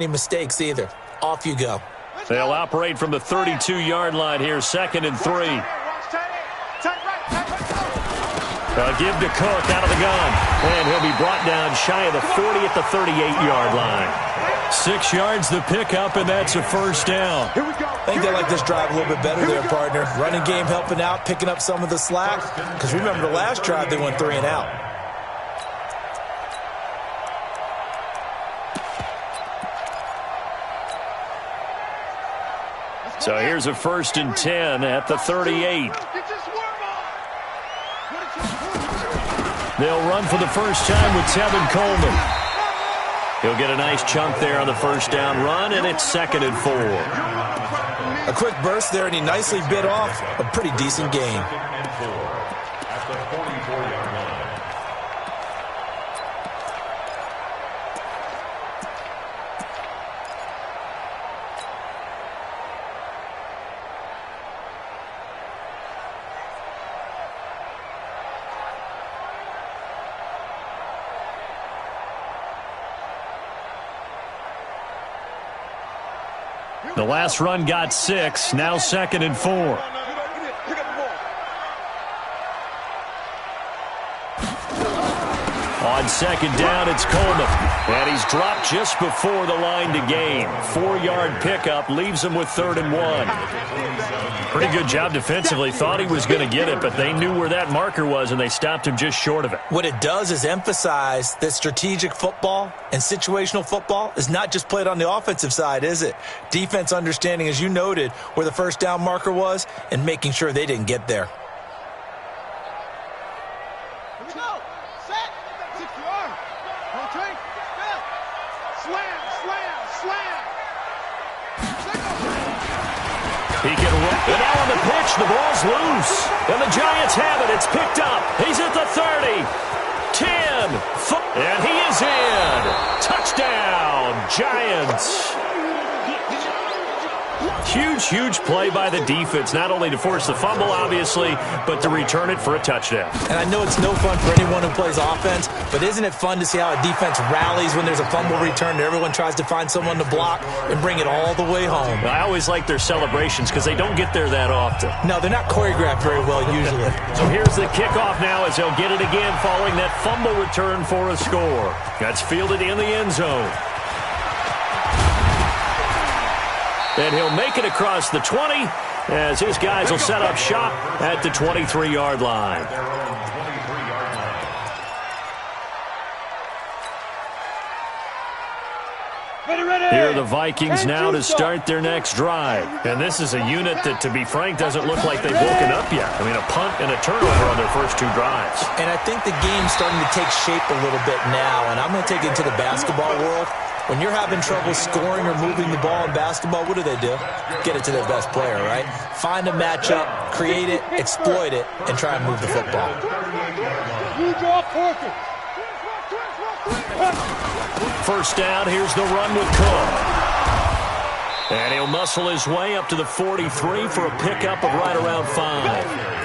any mistakes either. Off you go. They'll operate from the 32-yard line here, 2nd and 3. Give to Cook out of the gun. And he'll be brought down shy of the 40 at the 38-yard line. 6 yards the pickup, and that's a first down. I think they like this drive a little bit better there, partner. Running game helping out, picking up some of the slack. Because remember the last drive, they went 3 and out. So here's a 1st and 10 at the 38. They'll run for the first time with Tevin Coleman. He'll get a nice chunk there on the first down run, and it's 2nd and 4. A quick burst there, and he nicely bit off a pretty decent gain. The last run got 6, now 2nd and 4. On 2nd down, it's Coleman. And he's dropped just before the line to gain. 4-yard pickup leaves him with 3rd and 1. Pretty good job defensively. Thought he was going to get it, but they knew where that marker was, and they stopped him just short of it. What it does is emphasize that strategic football and situational football is not just played on the offensive side, is it? Defense understanding, as you noted, where the first down marker was and making sure they didn't get there. He can run. And now on the pitch, the ball's loose. And the Giants have it. It's picked up. He's at the 30. 10. And he is in. Touchdown, Giants. Huge play by the defense, not only to force the fumble, obviously, but to return it for a touchdown. And I know it's no fun for anyone who plays offense, but isn't it fun to see how a defense rallies when there's a fumble return and everyone tries to find someone to block and bring it all the way home? I always like their celebrations because they don't get there that often. No, they're not choreographed very well usually. So here's the kickoff now as they'll get it again following that fumble return for a score. That's fielded in the end zone. And he'll make it across the 20 as his guys will set up shop at the 23-yard line. Here are the Vikings now to start their next drive. And this is a unit that, to be frank, doesn't look like they've woken up yet. I mean, a punt and a turnover on their first 2 drives. And I think the game's starting to take shape a little bit now. And I'm going to take it into the basketball world. When you're having trouble scoring or moving the ball in basketball, what do? Get it to their best player, right? Find a matchup, create it, exploit it, and try and move the football. First down, here's the run with Cook. And he'll muscle his way up to the 43 for a pickup of right around 5.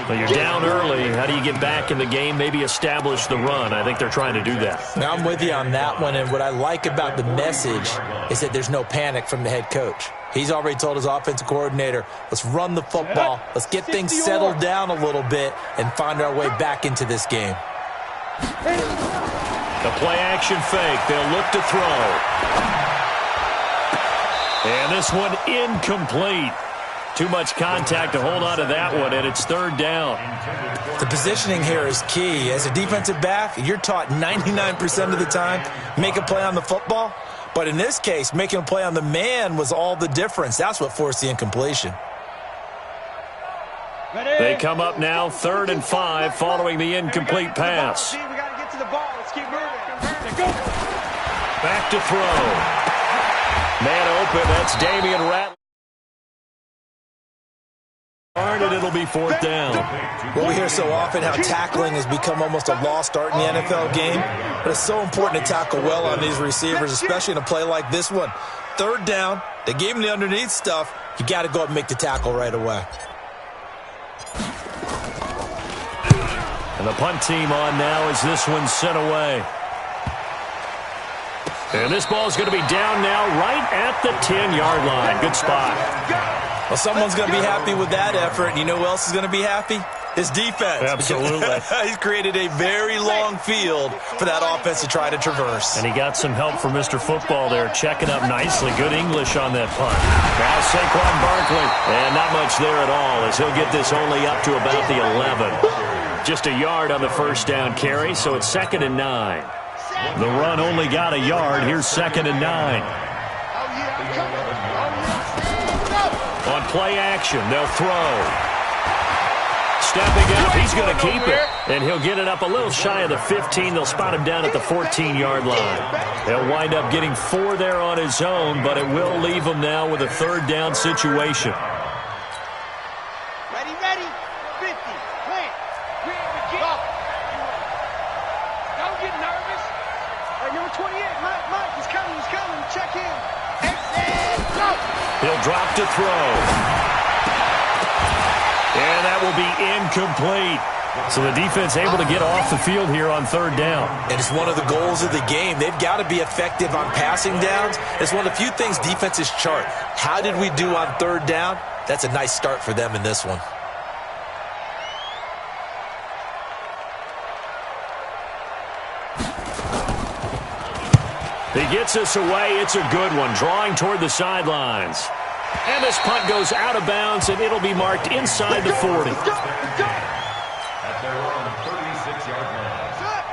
Well, you're down early. How do you get back in the game, maybe establish the run? I think they're trying to do that. Now, I'm with you on that one, and what I like about the message is that there's no panic from the head coach. He's already told his offensive coordinator, let's run the football, let's get things settled down a little bit, and find our way back into this game. The play-action fake. They'll look to throw. And this one incomplete. Too much contact to hold on to that one, and it's 3rd down. The positioning here is key. As a defensive back, you're taught 99% of the time, make a play on the football. But in this case, making a play on the man was all the difference. That's what forced the incompletion. They come up now 3rd and 5 following the incomplete pass. Back to throw. Man open, that's Damian Rattler. And it'll be 4th down. Well, we hear so often how tackling has become almost a lost art in the NFL game, but it's so important to tackle well on these receivers, especially in a play like this one. 3rd down, they gave him the underneath stuff. You got to go up and make the tackle right away. And the punt team on now as this one's sent away. And this ball's going to be down now right at the 10-yard line. Good spot. Well, someone's going to be happy with that effort. You know who else is going to be happy? His defense. Absolutely. He's created a very long field for that offense to try to traverse. And he got some help from Mr. Football there, checking up nicely. Good English on that punt. Now Saquon Barkley. And not much there at all, as he'll get this only up to about the 11. Just a yard on the first down carry, so it's 2nd and 9. The run only got a yard. Here's 2nd and 9. On play action, they'll throw. Stepping up, he's going to keep it. And he'll get it up a little shy of the 15. They'll spot him down at the 14-yard line. They'll wind up getting 4 there on his own, but it will leave him now with a 3rd down situation. Ready, 50, plant. Don't get nervous. Hey, number 28, Mike, he's coming. Check in. Exit, go. He'll drop to throw. And that will be incomplete. So the defense able to get off the field here on 3rd down. And it's one of the goals of the game. They've got to be effective on passing downs. It's one of the few things defenses chart. How did we do on 3rd down? That's a nice start for them in this one. He gets us away. It's a good one, drawing toward the sidelines. And this punt goes out of bounds, and it'll be marked inside the 40.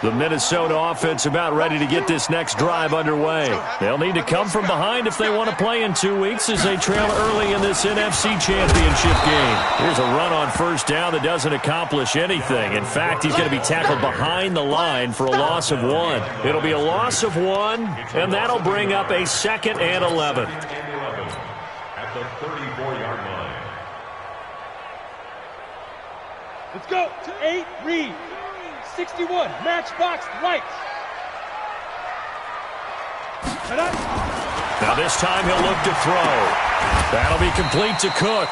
The Minnesota offense about ready to get this next drive underway. They'll need to come from behind if they want to play in 2 weeks as they trail early in this NFC Championship game. Here's a run on 1st down that doesn't accomplish anything. In fact, he's going to be tackled behind the line for a loss of 1. It'll be a loss of 1, and that'll bring up a 2nd and 11. At the 34-yard line. Let's go. 8, read. 61, matchbox lights. Now this time he'll look to throw. That'll be complete to Cook.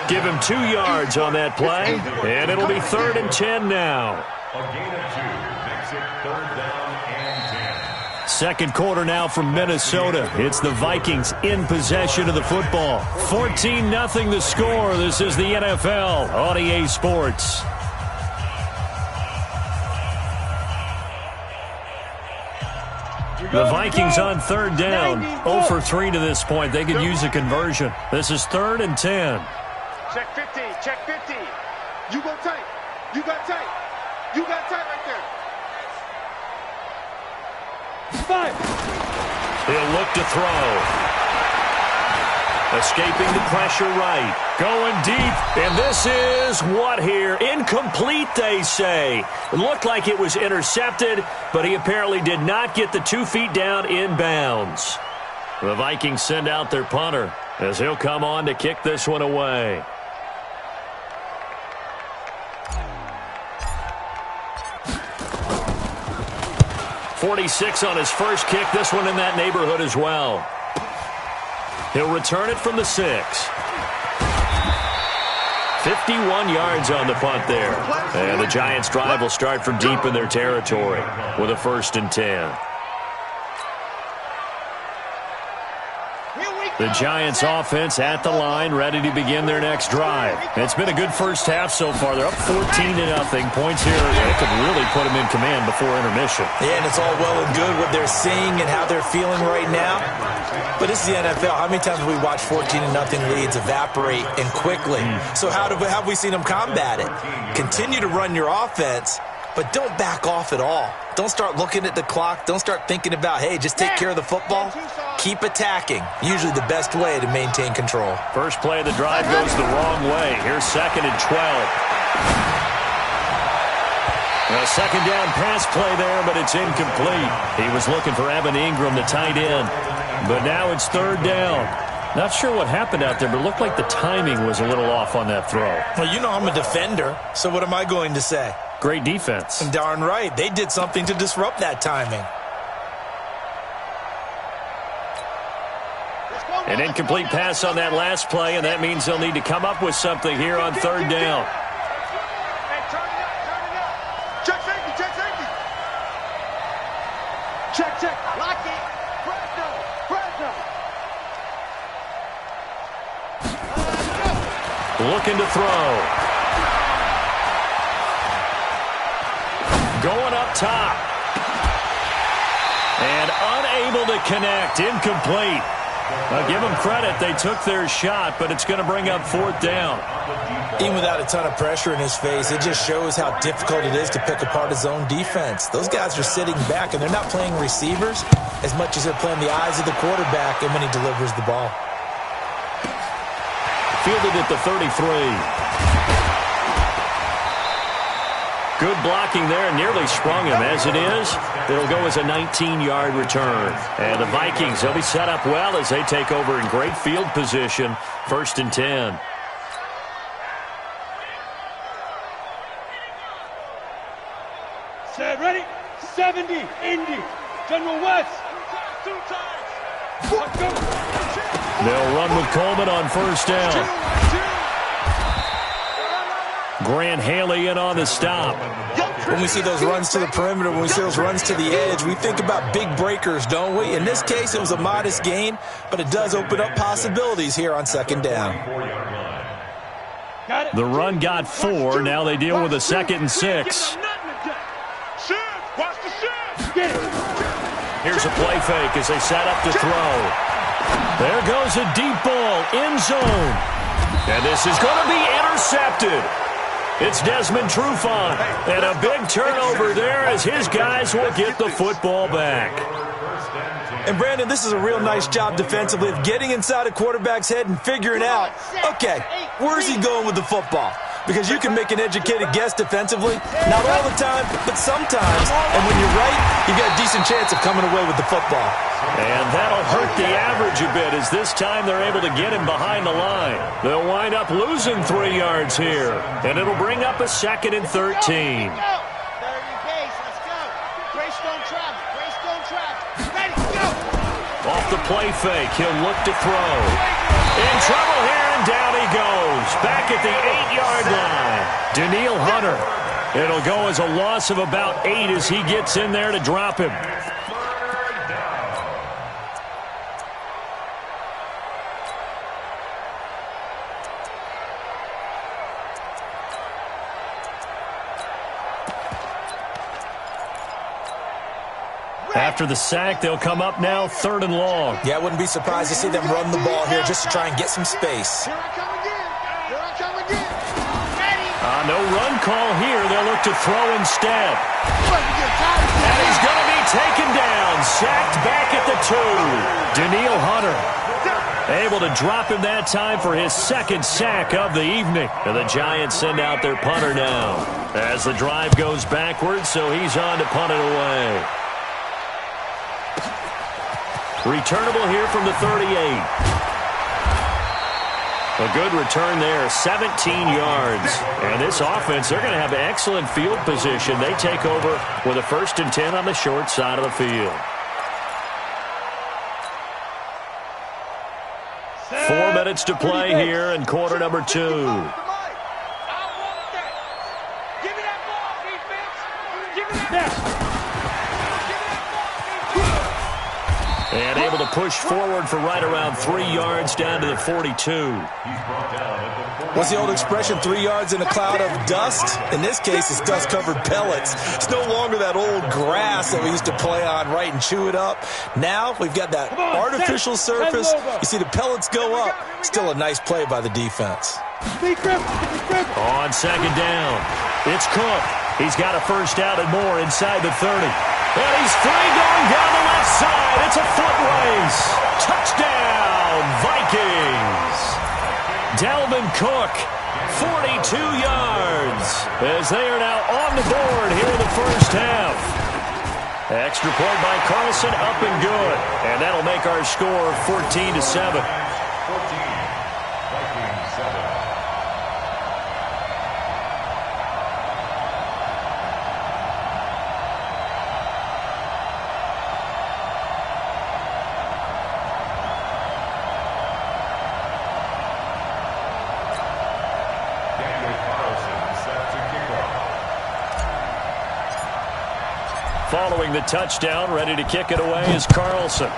Give him 2 yards on that play, and it'll be 3rd and 10 now. A gain of 2 makes it 3rd down and 10. Second quarter now from Minnesota. It's the Vikings in possession of the football. 14-0 the score. This is the NFL on EA Sports. The Vikings on 3rd down. 0 for 3 to this point. They could use a conversion. This is 3rd and 10. Check 50, check 50. You go tight. You got tight. You got tight right there. 5. He'll look to throw. Escaping the pressure right. Going deep. And this is what here? Incomplete, they say. It looked like it was intercepted, but he apparently did not get the 2 feet down in bounds. The Vikings send out their punter as he'll come on to kick this one away. .46 on his first kick. This one in that neighborhood as well. He'll return it from the 6. 51 yards on the punt there. And the Giants' drive will start from deep in their territory with a 1st and 10. The Giants offense at the line, ready to begin their next drive. It's been a good first half so far. They're up 14-0. Points here, they could really put them in command before intermission. Yeah, and it's all well and good what they're seeing and how they're feeling right now. But this is the NFL. How many times have we watched 14-0 leads evaporate and quickly? So how have we seen them combat it? Continue to run your offense, but don't back off at all. Don't start looking at the clock. Don't start thinking about, hey, just take care of the football. Keep attacking. Usually the best way to maintain control. First play of the drive goes the wrong way. Here's 2nd and 12. A 2nd down pass play there, but it's incomplete. He was looking for Evan Ingram, the tight end. But now it's 3rd down. Not sure what happened out there, but it looked like the timing was a little off on that throw. Well, you know I'm a defender, so what am I going to say? Great defense. And darn right. They did something to disrupt that timing. An incomplete pass on that last play, and that means they'll need to come up with something here on 3rd down. Check safety, check safety. Check, lock in. looking to throw. Going up top. And unable to connect. Incomplete. I'll give them credit. They took their shot, but it's going to bring up 4th down. Even without a ton of pressure in his face, it just shows how difficult it is to pick apart his own defense. Those guys are sitting back, and they're not playing receivers as much as they're playing the eyes of the quarterback and when he delivers the ball. Fielded at the 33. Good blocking there, nearly sprung him. As it is, it'll go as a 19-yard return. And the Vikings, they'll be set up well as they take over in great field position. 1st and 10. Set, ready? 70, Indy, General West. Two times. They'll run with Coleman on 1st down. Grant Haley in on the stop. When we see those runs to the perimeter, when we see those runs to the edge, we think about big breakers, don't we? In this case, it was a modest gain, but it does open up possibilities here on 2nd down. The run got 4. Now they deal with a 2nd and 6. Here's a play fake as they set up to throw. There goes a deep ball, end zone. And this is going to be intercepted. It's Desmond Trufant, and a big turnover there as his guys will get the football back. And, Brandon, this is a real nice job defensively of getting inside a quarterback's head and figuring out, okay, where's he going with the football? Because you can make an educated guess defensively, not all the time, but sometimes. And when you're right, you got a decent chance of coming away with the football. And that'll hurt the average a bit as this time they're able to get him behind the line. They'll wind up losing 3 yards here, and it'll bring up a 2nd and 13. Off the play fake, he'll look to throw. In trouble here, and down he goes. Back at the 8-yard line. Daniil Hunter. It'll go as a loss of about 8 as he gets in there to drop him. After the sack, they'll come up now 3rd and long. Yeah, I wouldn't be surprised to see them run the ball here just to try and get some space. Here I come again. Here I come again. Ready? No run call here. They'll look to throw instead. And he's going to be taken down. Sacked back at the 2. Daniil Hunter able to drop him that time for his 2nd sack of the evening. And the Giants send out their punter now as the drive goes backwards, so he's on to punt it away. Returnable here from the 38. A good return there, 17 yards. And this offense, they're going to have excellent field position. They take over with a 1st and 10 on the short side of the field. 4 minutes to play here in quarter number 2. Give me that ball, defense. Give me that. And able to push forward for right around 3 yards down to the 42. What's the old expression, 3 yards in a cloud of dust? In this case, it's dust-covered pellets. It's no longer that old grass that we used to play on, right, and chew it up. Now we've got that artificial surface. You see the pellets go up. Still a nice play by the defense. On 2nd down, it's Cook. He's got a 1st out and more inside the 30. And he's free going down the left side. It's a foot race. Touchdown, Vikings. Dalvin Cook, 42 yards, as they are now on the board here in the 1st half. Extra point by Carlson, up and good. And that'll make our score 14-7. Following the touchdown, ready to kick it away is Carlson.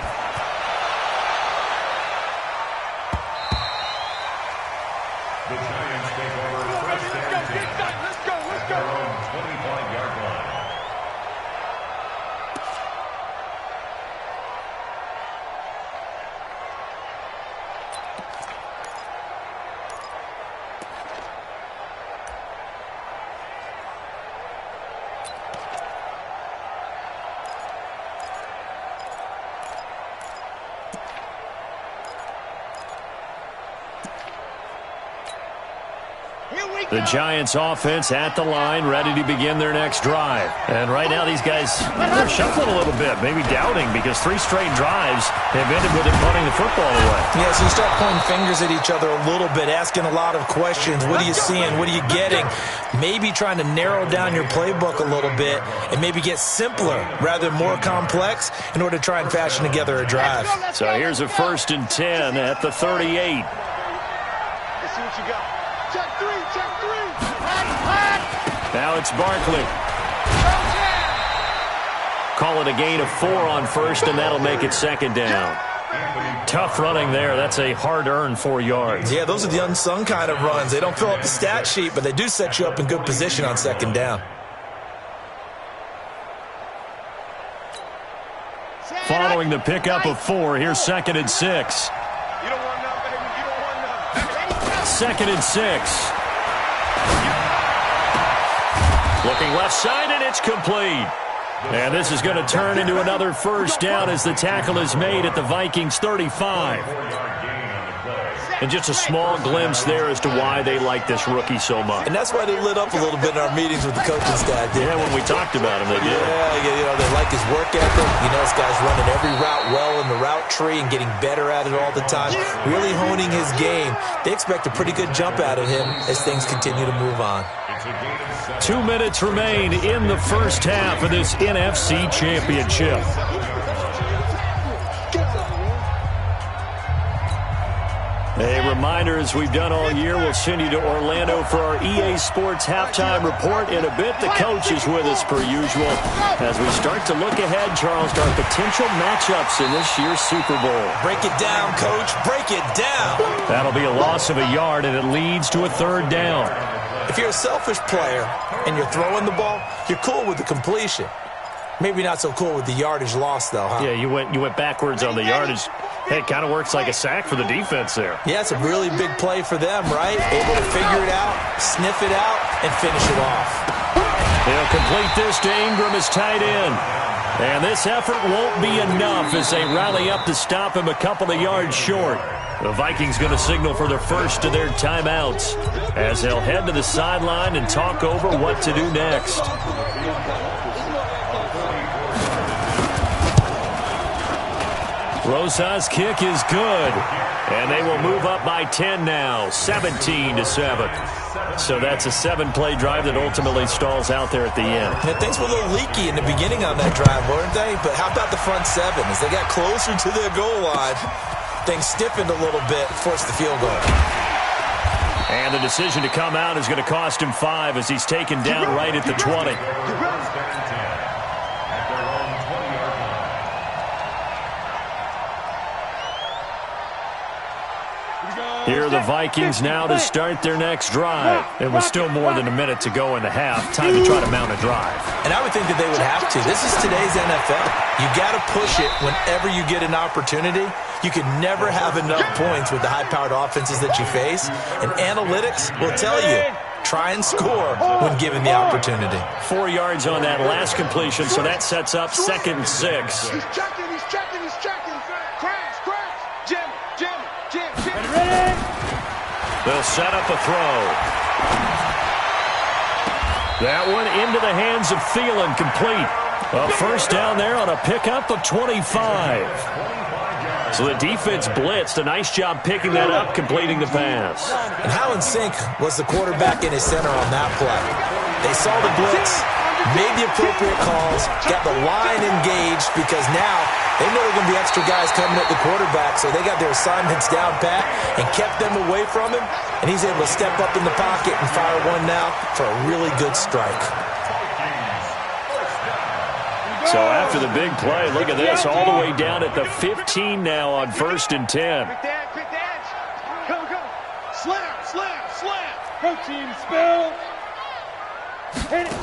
The Giants offense at the line, ready to begin their next drive. And right now these guys, they're shuffling a little bit, maybe doubting, because 3 straight drives have ended with them punting the football away. Yeah, so you start pointing fingers at each other a little bit, asking a lot of questions. What are you seeing? What are you getting? Maybe trying to narrow down your playbook a little bit and maybe get simpler rather than more complex in order to try and fashion together a drive. So here's a 1st and 10 at the 38. Let's see what you got. Check 3, check 3. Now it's Barkley. Call it a gain of 4 on 1st, and that'll make it 2nd down. Tough running there. That's a hard-earned 4 yards. Yeah, those are the unsung kind of runs. They don't fill up the stat sheet, but they do set you up in good position on 2nd down. Following the pickup of 4, here's 2nd and 6. You don't want none, baby. You don't want none. 2nd and 6. Looking left side, and it's complete. And this is going to turn into another 1st down as the tackle is made at the Vikings 35. And just a small glimpse there as to why they like this rookie so much. And that's why they lit up a little bit in our meetings with the coaching staff. Yeah, when we talked about him, they did. Yeah, they like his work ethic. This guy's running every route well in the route tree and getting better at it all the time, really honing his game. They expect a pretty good jump out of him as things continue to move on. 2 minutes remain in the 1st half of this NFC Championship. A reminder, as we've done all year, we'll send you to Orlando for our EA Sports halftime report. In a bit, the coach is with us per usual as we start to look ahead, Charles, to our potential matchups in this year's Super Bowl. Break it down, Coach. Break it down. That'll be a loss of a yard, and it leads to a 3rd down. If you're a selfish player and you're throwing the ball, you're cool with the completion. Maybe not so cool with the yardage loss, though, huh? Yeah, you went backwards on the yardage. Hey, it kind of works like a sack for the defense there. Yeah, it's a really big play for them, right? Able to figure it out, sniff it out, and finish it off. They'll complete this to Ingram as tight end. And this effort won't be enough as they rally up to stop him a couple of yards short. The Vikings going to signal for their first of their timeouts as they'll head to the sideline and talk over what to do next. Rosa's kick is good, and they will move up by 10 now, 17-7. So that's a 7-play drive that ultimately stalls out there at the end. Yeah, things were a little leaky in the beginning on that drive, weren't they? But how about the front 7? As they got closer to their goal line, things stiffened a little bit, forced the field goal. And the decision to come out is going to cost him 5 as he's taken down right at the 20. Here are the Vikings now to start their next drive. It was still more than a minute to go in the half. Time to try to mount a drive. And I would think that they would have to. This is today's NFL. You got to push it whenever you get an opportunity. You can never have enough points with the high-powered offenses that you face. And analytics will tell you, try and score when given the opportunity. 4 yards on that last completion, so that sets up 2nd and 6. He's checking, he's checking, he's checking. Crash, crash. Jim. They'll set up a throw. That one into the hands of Thielen, complete. A 1st down there on a pickup of 25. So the defense blitzed. A nice job picking that up, completing the pass. And how in sync was the quarterback in his center on that play? They saw the blitz, made the appropriate calls, got the line engaged because now they know there are going to be extra guys coming at the quarterback, so they got their assignments down pat and kept them away from him, and he's able to step up in the pocket and fire one now for a really good strike. So after the big play, look at this, all the way down at the 15 now on 1st and 10. Quick dance. Go. Slam. Protein spill. Hit it.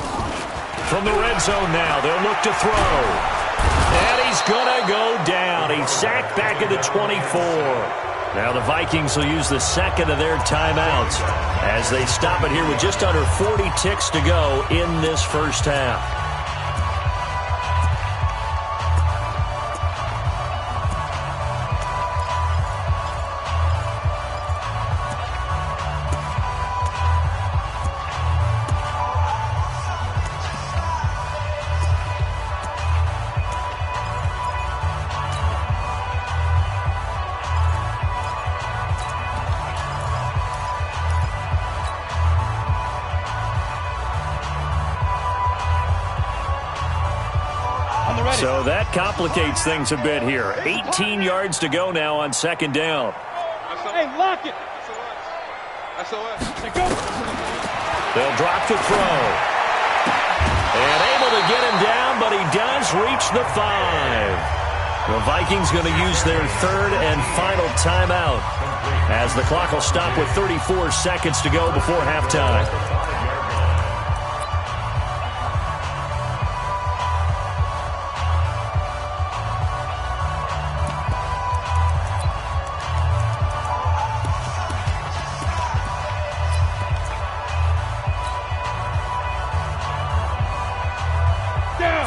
From the red zone now, they'll look to throw. And he's going to go down. He's sacked back at the 24. Now the Vikings will use the 2nd of their timeouts as they stop it here with just under 40 ticks to go in this 1st half. that complicates things a bit here. 18 yards to go now on second down. Hey, lock it. SOS. They'll drop the throw. And able to get him down, but he does reach the 5. The Vikings going to use their third and final timeout as the clock will stop with 34 seconds to go before halftime.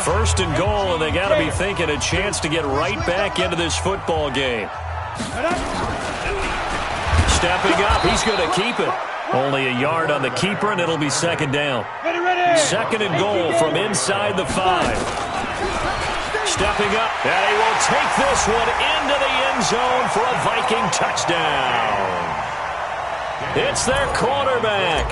First and goal, and they got to be thinking a chance to get right back into this football game. Stepping up, he's going to keep it. Only a yard on the keeper, and it'll be second down. Second and goal from inside the 5. Stepping up, and he will take this one into the end zone for a Viking touchdown. It's their quarterback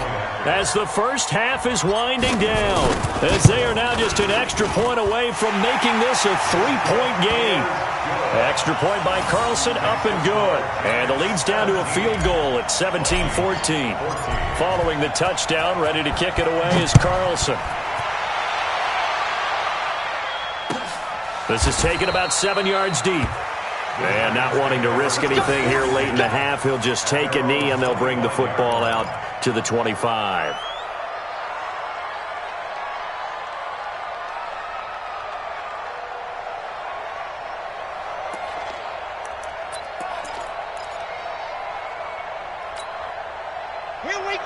as the first half is winding down, as they are now just an extra point away from making this a 3-point game. Extra point by Carlson, up and good. And the lead's down to a field goal at 17-14. Following the touchdown, ready to kick it away is Carlson. This is taken about 7 yards deep. And not wanting to risk anything here late in the half, he'll just take a knee and they'll bring the football out to the 25.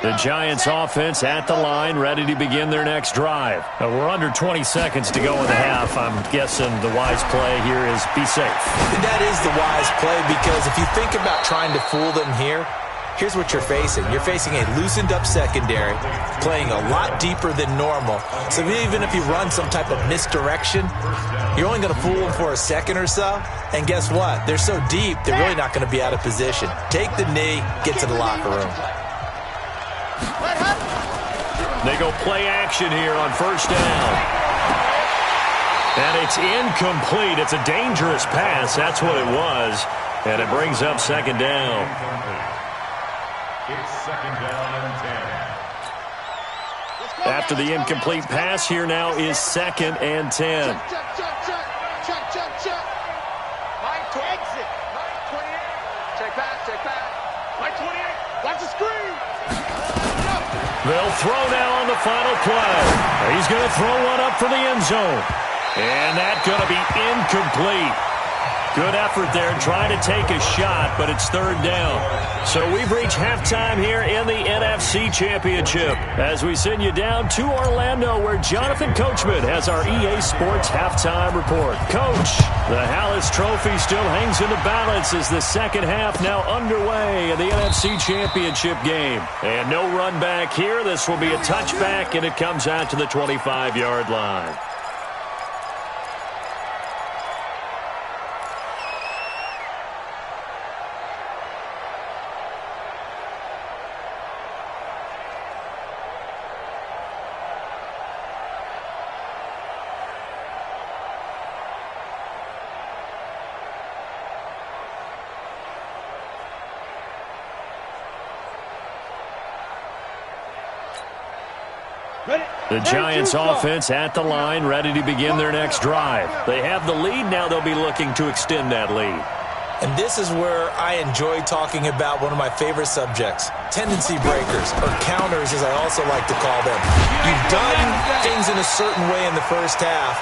The Giants offense at the line, ready to begin their next drive. We're under 20 seconds to go in the half. I'm guessing the wise play here is be safe. That is the wise play, because if you think about trying to fool them here, here's what you're facing. You're facing a loosened up secondary, playing a lot deeper than normal. So even if you run some type of misdirection, you're only going to fool them for a second or so. And guess what? They're so deep, they're really not going to be out of position. Take the knee, get to the locker room. They go play action here on first down. And it's incomplete. It's a dangerous pass. That's what it was. And it brings up second down. It's second down and 10. After the incomplete pass, here now is second and 10. Check. Mike to exit. Mike 28. Check back. Mike 28. Watch the screen. They'll throw now on the final play. He's going to throw one up for the end zone. And that's going to be incomplete. Good effort there trying to take a shot, but it's third down. So we've reached halftime here in the NFC Championship as we send you down to Orlando, where Jonathan Coachman has our EA Sports halftime report. Coach, the Hallis Trophy still hangs in the balance as the second half now underway in the NFC Championship game. And no run back here. This will be a touchback, and it comes out to the 25-yard line. The Giants offense at the line, ready to begin their next drive. They have the lead. Now they'll be looking to extend that lead. And this is where I enjoy talking about one of my favorite subjects, tendency breakers, or counters as I also like to call them. You've done things in a certain way in the first half,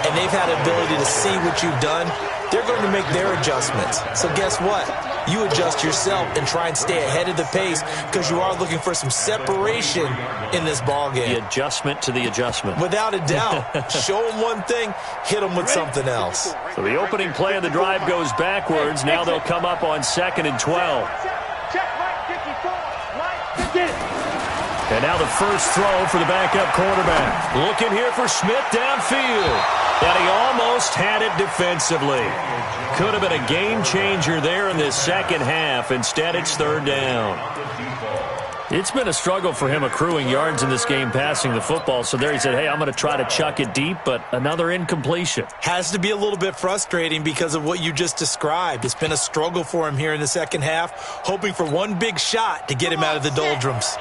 and they've had the ability to see what you've done. They're going to make their adjustments. So guess what? You adjust yourself and try and stay ahead of the pace, because you are looking for some separation in this ball game. The adjustment to the adjustment. Without a doubt. Show them one thing, hit them with something else. So the opening play of the drive goes backwards. Now they'll come up on 2nd and 12. Check Mike 54. Mike 50. And now the first throw for the backup quarterback. Looking here for Smith downfield. And he almost had it defensively. Could have been a game changer there in this second half. Instead, it's third down. It's been a struggle for him accruing yards in this game passing the football. So there he said, hey, I'm going to try to chuck it deep, but another incompletion. Has to be a little bit frustrating because of what you just described. It's been a struggle for him here in the second half, hoping for one big shot to get him out of the doldrums.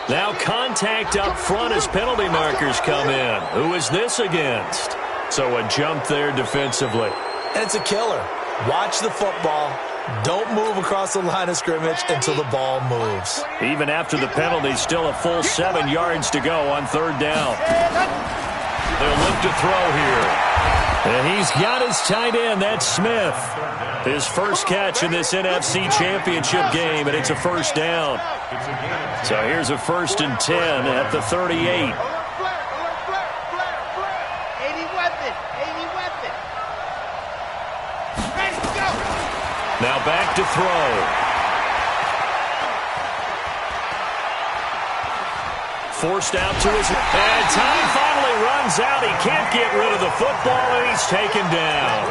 Now contact up front as penalty markers come in. Who is this against? So a jump there defensively. And it's a killer. Watch the football. Don't move across the line of scrimmage until the ball moves. Even after the penalty, still a full 7 yards to go on third down. They'll look to throw here. And he's got his tight end. That's Smith. His first catch in this NFC Championship game, and it's a first down. So here's a 1st and 10 at the 38. Now back to throw. Forced out to his... And time finally runs out. He can't get rid of the football, and he's taken down.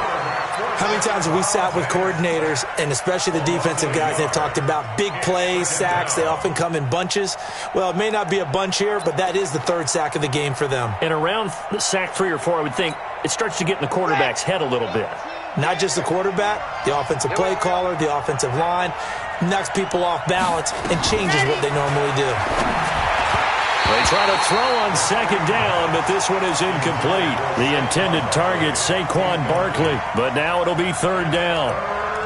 How many times have we sat with coordinators, and especially the defensive guys, they've talked about big plays, sacks. They often come in bunches. Well, it may not be a bunch here, but that is the 3rd sack of the game for them. And around sack 3 or 4, I would think it starts to get in the quarterback's head a little bit. Not just the quarterback, the offensive play caller, the offensive line, knocks people off balance and changes what they normally do. They try to throw on 2nd down, but this one is incomplete. The intended target, Saquon Barkley, but now it'll be 3rd down.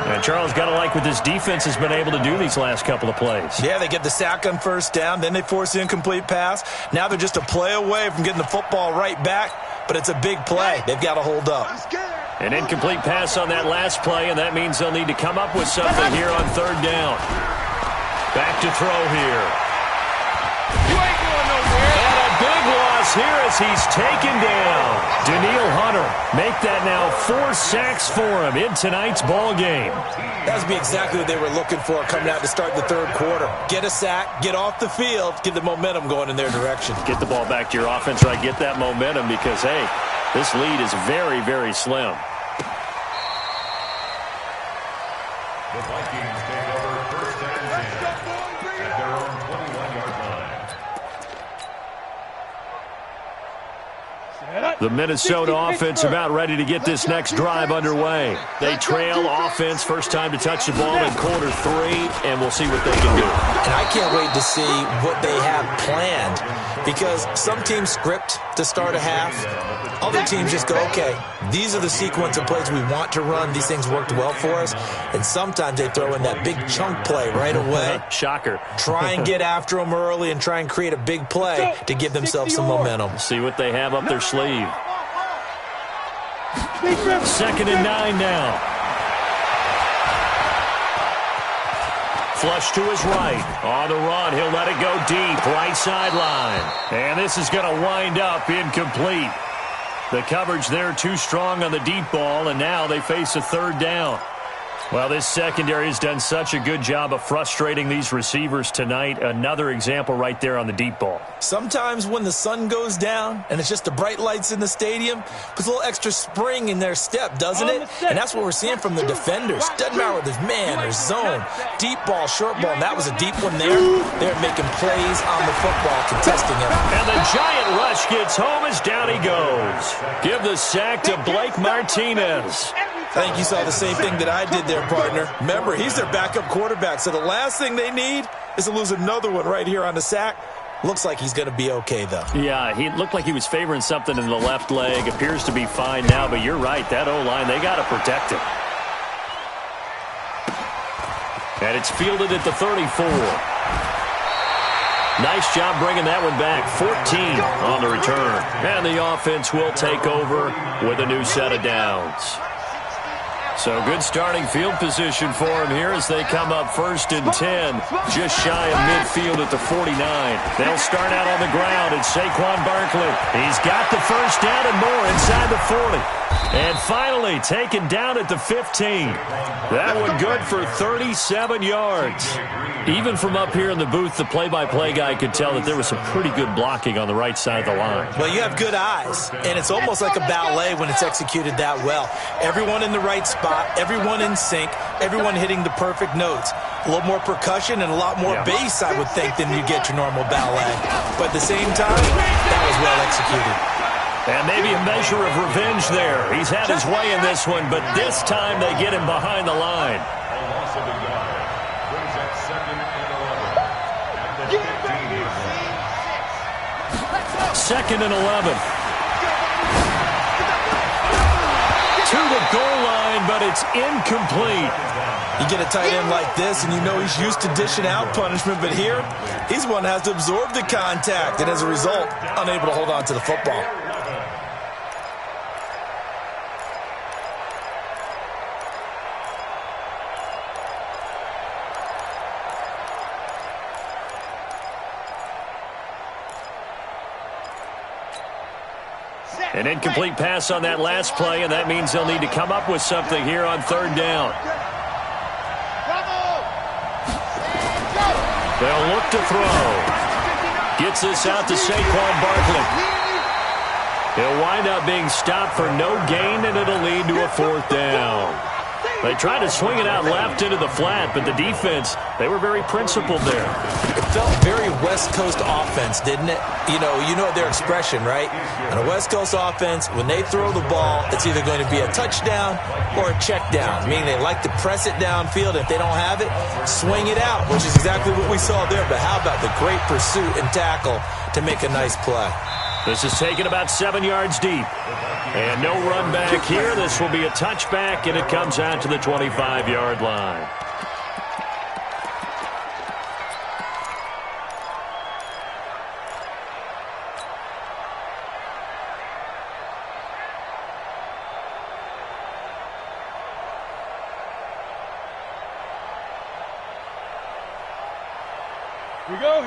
And Charles, got to like what this defense has been able to do these last couple of plays. Yeah, they get the sack on 1st down, then they force the incomplete pass. Now they're just a play away from getting the football right back, but it's a big play. They've got to hold up. An incomplete pass on that last play, and that means they'll need to come up with something here on 3rd down. Back to throw here. You ain't going nowhere. And a big loss here as he's taken down. Danielle Hunter make that now 4 sacks for him in tonight's ball game. That would be exactly what they were looking for coming out to start the 3rd quarter. Get a sack, get off the field, get the momentum going in their direction. Get the ball back to your offense, right? Get that momentum because, hey, this lead is very, very slim. The Vikings take over 1st and 10 at their own 21-yard line. The Minnesota offense about ready to get this next drive underway. They trail offense, first time to touch the ball in quarter 3, and we'll see what they can do. And I can't wait to see what they have planned, because some teams script to start a half. Other teams just go, okay, these are the sequence of plays we want to run. These things worked well for us. And sometimes they throw in that big chunk play right away. Shocker. Try and get after them early and try and create a big play to give themselves some momentum. See what they have up their sleeve. 2nd and 9 now. Flush to his right. On the run, he'll let it go deep. Right sideline. And this is going to wind up incomplete. The coverage there too strong on the deep ball, and now they face a 3rd down. Well, this secondary has done such a good job of frustrating these receivers tonight. Another example right there on the deep ball. Sometimes when the sun goes down and it's just the bright lights in the stadium, puts a little extra spring in their step, doesn't it? And that's what we're seeing from the defenders. Doesn't matter whether it's man or zone, deep ball, short ball, and that was a deep one there. They're making plays on the football, contesting it. And the giant rush gets home as down he goes. Give the sack to Blake Martinez. I think you saw the same thing that I did there, partner. Remember, he's their backup quarterback, so the last thing they need is to lose another one right here on the sack. Looks like he's going to be okay, though. Yeah, he looked like he was favoring something in the left leg. Appears to be fine now, but you're right. That O-line, they got to protect him. And it's fielded at the 34. Nice job bringing that one back. 14 on the return. And the offense will take over with a new set of downs. So good starting field position for him here as they come up 1st and 10, just shy of midfield at the 49. They'll start out on the ground. It's Saquon Barkley. He's got the 1st down and more inside the 40. And finally taken down at the 15. That one good for 37 yards. Even from up here in the booth, the play-by-play guy could tell that there was some pretty good blocking on the right side of the line. Well, you have good eyes, and it's almost like a ballet when it's executed that well. Everyone in the right spot, everyone in sync, everyone hitting the perfect notes. A little more percussion and a lot more bass, I would think, than you get your normal ballet. But at the same time, that was well executed. And maybe a measure of revenge there. He's had his way in this one, but this time they get him behind the line. A loss of a yard. Brings up 2nd and 11. At the 15-yard line. 2nd and 11. To the goal line, but it's incomplete. You get a tight end like this, and you know he's used to dishing out punishment, but here, he's one that has to absorb the contact, and as a result, unable to hold on to the football. An incomplete pass on that last play, and that means they'll need to come up with something here on 3rd down. They'll look to throw. Gets this out to Saquon Barkley. He'll wind up being stopped for no gain, and it'll lead to a 4th down. They tried to swing it out left into the flat, but the defense, they were very principled there. It felt very West Coast offense, didn't it? You know their expression, right? On a West Coast offense, when they throw the ball, it's either going to be a touchdown or a check down, meaning they like to press it downfield. If they don't have it, swing it out, which is exactly what we saw there. But how about the great pursuit and tackle to make a nice play? This is taken about 7 yards deep. And no run back here. This will be a touchback, and it comes out to the 25-yard line.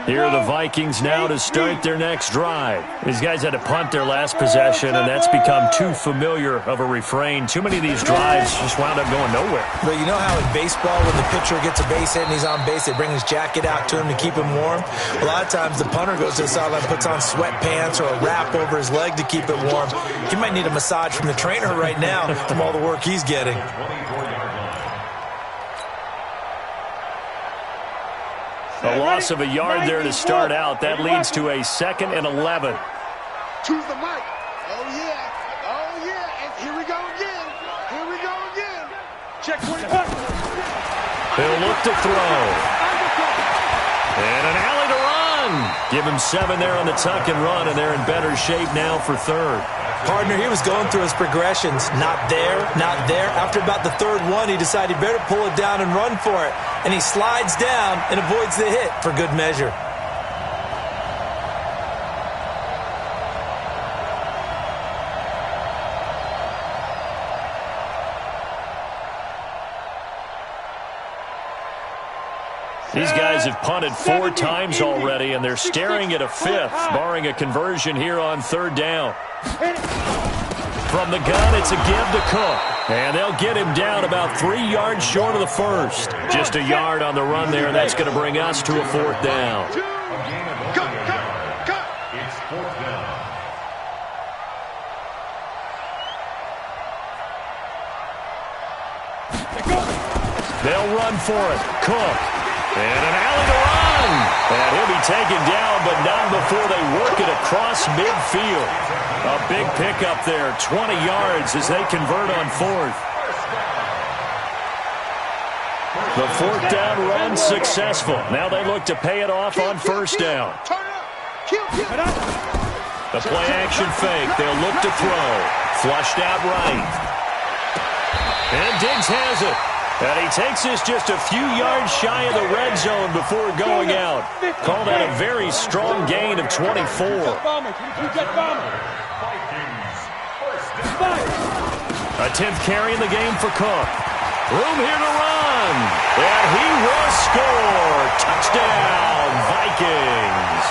Here are the Vikings now to start their next drive. These guys had to punt their last possession, and that's become too familiar of a refrain. Too many of these drives just wound up going nowhere. But you know how in baseball, when the pitcher gets a base hit and he's on base, they bring his jacket out to him to keep him warm? A lot of times the punter goes to the sideline, puts on sweatpants or a wrap over his leg to keep it warm. He might need a massage from the trainer right now from all the work he's getting. A loss of a yard there to start out. That leads to a 2nd and 11. Choose the mic. Oh, yeah. Oh, yeah. And here we go again. Here we go again. Check 20. They'll look to throw. And an alley to run. Give him 7 there on the tuck and run, and they're in better shape now for 3rd. Partner, he was going through his progressions. Not there, not there. After about the 3rd one, he decided he better pull it down and run for it. And he slides down and avoids the hit for good measure. These guys have punted 4 times already, and they're staring at a 5th, barring a conversion here on 3rd down. From the gun, it's a give to Cook. And they'll get him down about 3 yards short of the 1st. Just a yard on the run there, and that's going to bring us to a 4th down. It's 4th down. They'll run for it. Cook. And an alley to run. And he'll be taken down, but not before they work it across midfield. A big pickup there, 20 yards as they convert on 4th. The 4th down run successful. Now they look to pay it off on 1st down. The play action fake. They'll look to throw. Flushed out right. And Diggs has it. And he takes this just a few yards shy of the red zone before going out. Call that a very strong gain of 24. A 10th carry in the game for Cook. Room here to run. And he will score. Touchdown, Vikings.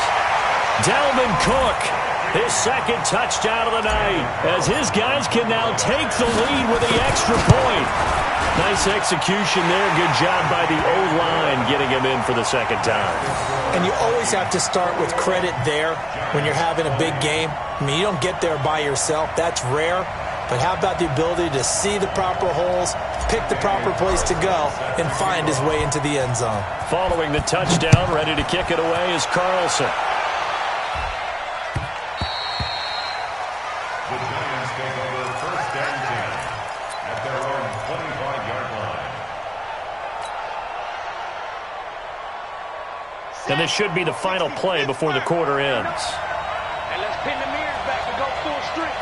Dalvin Cook, his 2nd touchdown of the night, as his guys can now take the lead with the extra point. Nice execution there. Good job by the O-line getting him in for the 2nd time. And you always have to start with credit there when you're having a big game. I mean, you don't get there by yourself. That's rare. But how about the ability to see the proper holes, pick the proper place to go, and find his way into the end zone? Following the touchdown, ready to kick it away is Carlson. The Giants take over first and 10 at their own 25-yard line. And this should be the final play before the quarter ends. And let's pin the mirrors back and go full strength.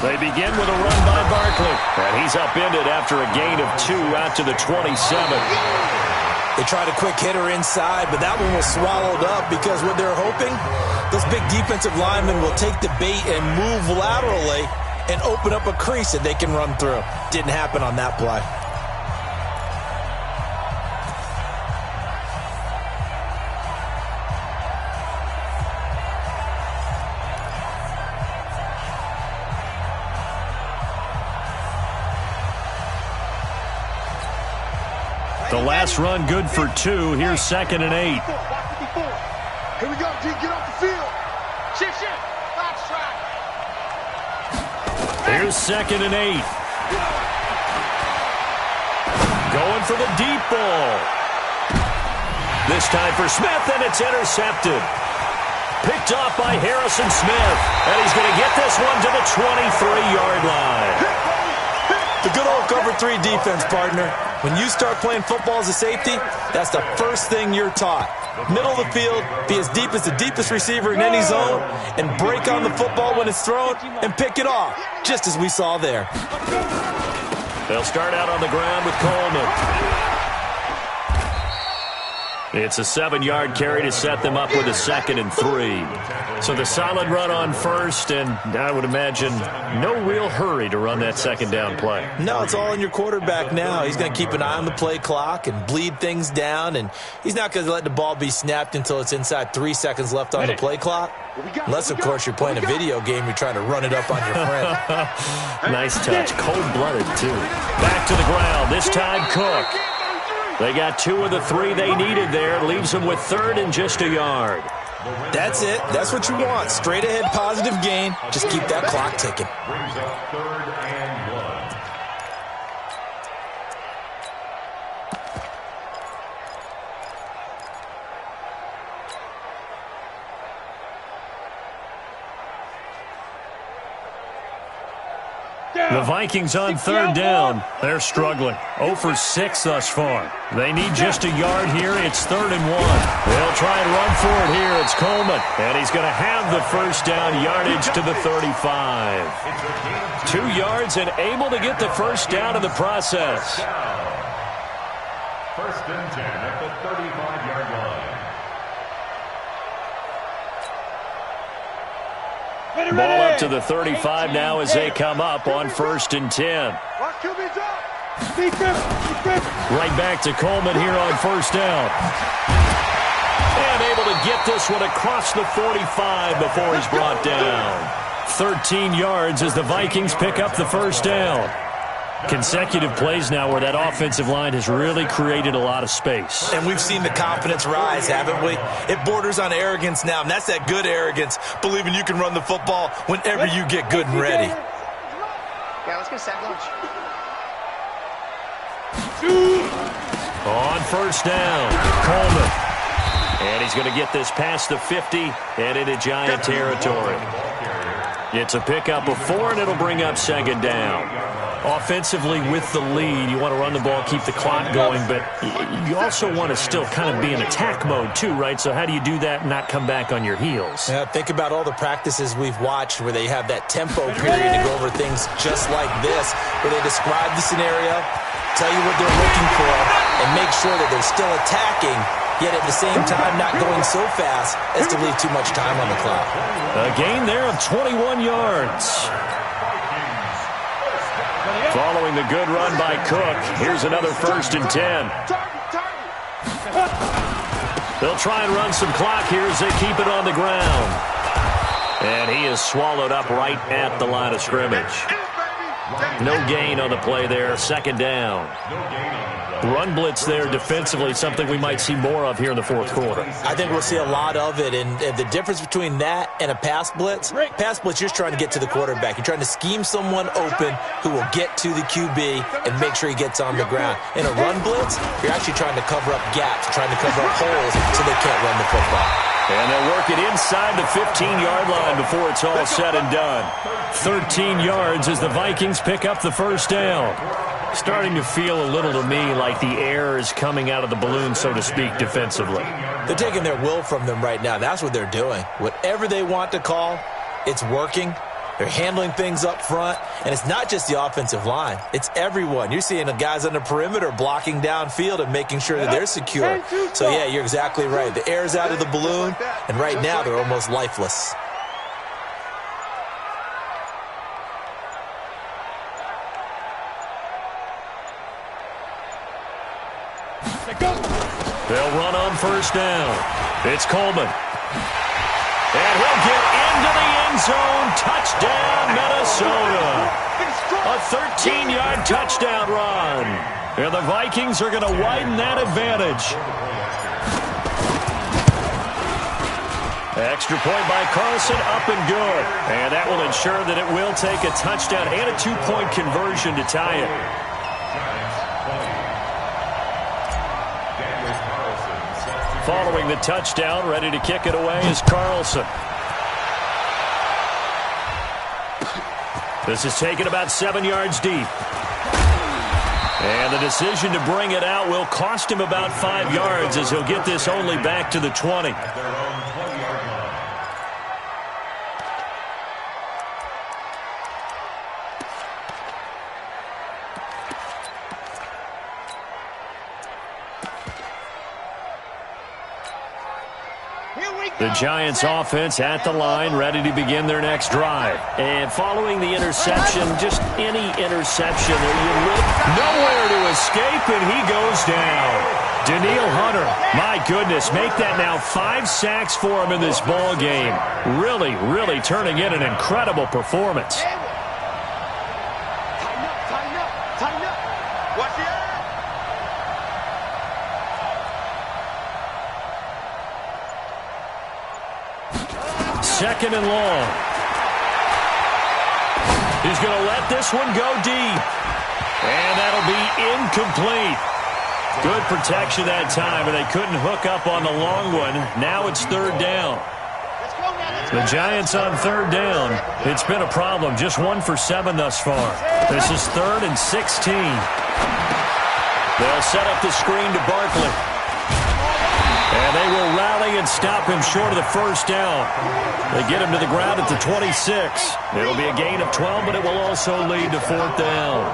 They begin with a run by Barkley. And he's upended after a gain of 2 out to the 27. They tried a quick hitter inside, but that one was swallowed up because what they're hoping, those big defensive linemen will take the bait and move laterally and open up a crease that they can run through. Didn't happen on that play. The last run good for 2. Here's 2nd and 8. Here we go, G. Get off the field. Shift. Box try. Here's 2nd and 8. Going for the deep ball. This time for Smith, and it's intercepted. Picked off by Harrison Smith. And he's going to get this one to the 23-yard line. The good old cover 3 defense, partner. When you start playing football as a safety, that's the first thing you're taught. Middle of the field, be as deep as the deepest receiver in any zone, and break on the football when it's thrown and pick it off, just as we saw there. They'll start out on the ground with Coleman. It's a 7-yard carry to set them up with a 2nd and 3. So the solid run on first, and I would imagine no real hurry to run that 2nd down play. No, it's all in your quarterback now. He's going to keep an eye on the play clock and bleed things down, and he's not going to let the ball be snapped until it's inside 3 seconds left on the play clock. Unless, of course, you're playing a video game, you're trying to run it up on your friend. Nice touch. Cold-blooded, too. Back to the ground. This time, Cook. They got 2 of the 3 they needed there. Leaves them with 3rd and just a yard. That's it. That's what you want. Straight ahead, positive gain. Just keep that clock ticking. Brings up 3rd and 1. The Vikings on 3rd down. They're struggling. 0 for 6 thus far. They need just a yard here. It's 3rd and 1. They'll try and run for it here. It's Coleman. And he's going to have the first down yardage to the 35. 2 yards and able to get the first down in the process. 1st and 10 at the 35-yard line. Ball up to the 35 now as they come up on 1st and 10. Right back to Coleman here on 1st down. And able to get this one across the 45 before he's brought down. 13 yards as the Vikings pick up the first down. Consecutive plays now where that offensive line has really created a lot of space. And we've seen the confidence rise, haven't we? It borders on arrogance now, and that's that good arrogance, believing you can run the football whenever you get good and ready. Yeah, let's get set lunch. On 1st down, Coleman. And he's going to get this past the 50 and into Giant territory. It's a pickup of 4, and it'll bring up 2nd down. Offensively with the lead, you want to run the ball, keep the clock going, but you also want to still kind of be in attack mode too, right? So how do you do that and not come back on your heels? Yeah, think about all the practices we've watched where they have that tempo period to go over things just like this, where they describe the scenario, tell you what they're looking for, and make sure that they're still attacking, yet at the same time not going so fast as to leave too much time on the clock. A gain there of 21 yards. Following the good run by Cook, here's another 1st and 10. They'll try and run some clock here as they keep it on the ground. And he is swallowed up right at the line of scrimmage. No gain on the play there. Second down. Run blitz there defensively, something we might see more of here in the fourth quarter. I think we'll see a lot of it, and the difference between that and a pass blitz, you're just trying to get to the quarterback. You're trying to scheme someone open who will get to the QB and make sure he gets on the ground. In a run blitz, you're actually trying to cover up gaps, trying to cover up holes so they can't run the football. And they'll work it inside the 15-yard line before it's all said and done. 13 yards as the Vikings pick up the first down. Starting to feel a little to me like the air is coming out of the balloon, so to speak, defensively. They're taking their will from them right now. That's what they're doing. Whatever they want to call, it's working. They're handling things up front, and it's not just the offensive line. It's everyone. You're seeing the guys on the perimeter blocking downfield and making sure that they're secure. So, yeah, you're exactly right. The air's out of the balloon, and right now they're almost lifeless. They'll run on first down. It's Coleman. And he'll get into the end zone. Touchdown, Minnesota. A 13-yard touchdown run. And the Vikings are going to widen that advantage. Extra point by Carlson, up and good. And that will ensure that it will take a touchdown and a two-point conversion to tie it. Following the touchdown, ready to kick it away is Carlson. This is taken about 7 yards deep. And the decision to bring it out will cost him about 5 yards as he'll get this only back to the 20. The Giants offense at the line, ready to begin their next drive. And following the interception, just any interception, nowhere to escape, and he goes down. Danielle Hunter, my goodness, make that now 5 sacks for him in this ball game. Really, really turning in an incredible performance. Tighten up. Watch the air. Second and long. He's going to let this one go deep. And that'll be incomplete. Good protection that time, and they couldn't hook up on the long one. Now it's third down. The Giants on third down. It's been a problem. Just 1 for 7 thus far. This is 3rd and 16. They'll set up the screen to Barkley. And they will rally and stop him short of the first down. They get him to the ground at the 26. It'll be a gain of 12, but it will also lead to 4th down.